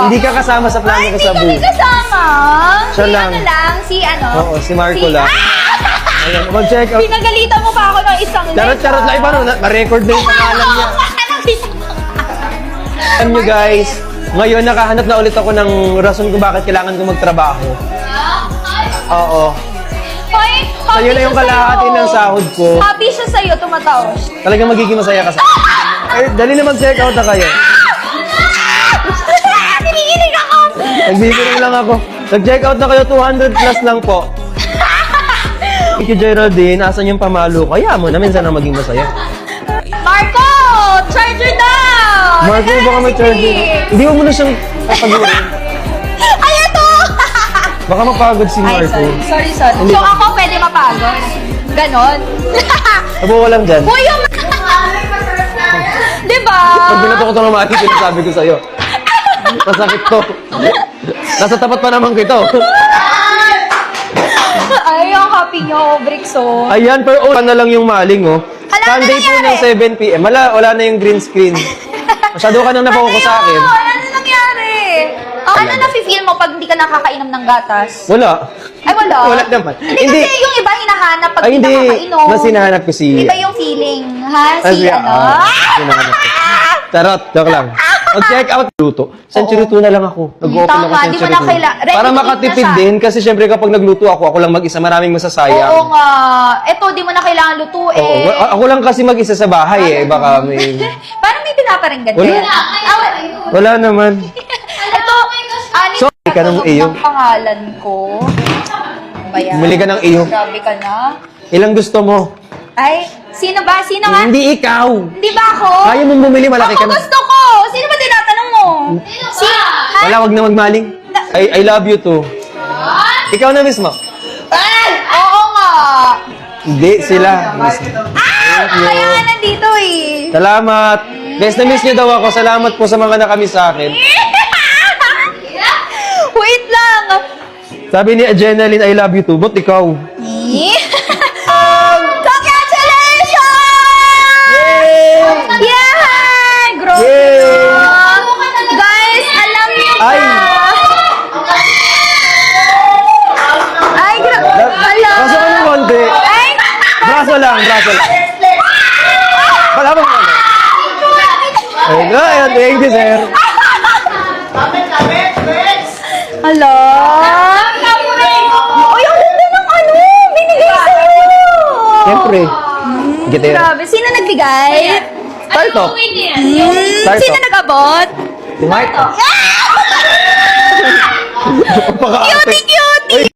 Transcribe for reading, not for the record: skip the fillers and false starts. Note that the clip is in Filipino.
Hindi ka kasama sa plano ko sa Hindi buhay. kami kasama. Siya Si lang. ano lang, si ano. Oo, si Marco lang. Ayan, mag-check out. Pinagalitan mo pa ako ng isang Charot-charot lang. Paano? Ma-record na yung pangalan niya. Alam nyo guys, ngayon nakahanap na ulit ako ng rason kung bakit kailangan ko magtrabaho. Oo. Hoy, Sa'yo na yung kalahati ng sahod ko. Happy siya sa'yo, tumatawa. Talagang magiging masaya ka sa akin. Dali na mag-check out na kayo. Tinigilig ako! Nagbibigay lang ako. Nag-check out na kayo, 200 plus lang po. Thank you, Geraldine. Asan yung pamalo? Kaya mo na, minsan na maging masaya. Marco! Charger daw! Marco, baka may charger. Hindi mo muna siyang papagurin. Ay, ito! Baka mapagod si Ay, Marco. sorry. Hindi. So, ako pwede mapagod. Ganon. Abo, walang dyan. Uy, yung... Diba? Pag binato ko ito ng mati, sinasabi ko sa'yo. Masakit to. Nasa tapat pa naman ko ito. Ay, ang happy niyo, Brixo. Ayan, per on na lang yung maling, oh. Hala, ano Sunday po nangyari? ng 7 p.m. Wala na yung green screen. Masyado ka nang napako sa akin. Ano nangyari? Ano na-feel mo pag hindi ka nakakainom ng gatas? Wala. Ay, wala. Wala naman. Hindi, kasi yung iba hinahanap pag Ay, hindi hindi. nakakainom. Mas hinahanap ko si... Iba yung feeling, ha? Ah, Si ano? hinahanap ko. Charot, joke lang. Mag-check out luto. Century 2 na lang ako. Nag-open Tama, ako di mo Century na 2. kaila- ready Para to eat makatipid na siya. din. Kasi syempre kapag nagluto ako lang mag-isa, maraming masasayang. Oo nga. Eto, di mo na kailangan Oo. lutuin. Ako lang kasi mag-isa sa bahay eh. Baka may... Parang may pinaparinggan Wala. din. Wala naman. Ito, ani Sorry ka ng iyo. ang pangalan ko. Ano ba yan? Bumili ka ng iyo. Grabe ka na. Ilang gusto mo? Ay, sino ba? Sino nga? Hindi ikaw. Hindi ba ako? Kaya mo bumili, malaki ka Ako na. gusto ko! Sino ba tinatanong mo? Si... Ha? Wala, wag na magmaling. I love you too. Ikaw na mismo. Ay! Oo nga! Hindi, sila. Ah! Kaya nga nandito eh. Salamat. Guys, na-miss niyo daw ako. Salamat po sa mga nakamiss sa akin. Wait lang! Sabi ni Adrenaline, I love you too. But ikaw? Congratulations! Yeah! Grabe Yay! na. Guys, alam niyo ba? Ay! Ay, grabe. Alam. Kaso ka ng konti. Ay! Braso lang, braso lang. Wala bang ano? Ay, ayan, thank you, sir. Hala. Uy, ang ganda ng ano. Binigay sa'yo. Siyempre. Get it. Grabe. Sino nagbigay? Tarto. Tarto. Sino nag-abot? Si Marco. Cutie, Paka-arte. cutie!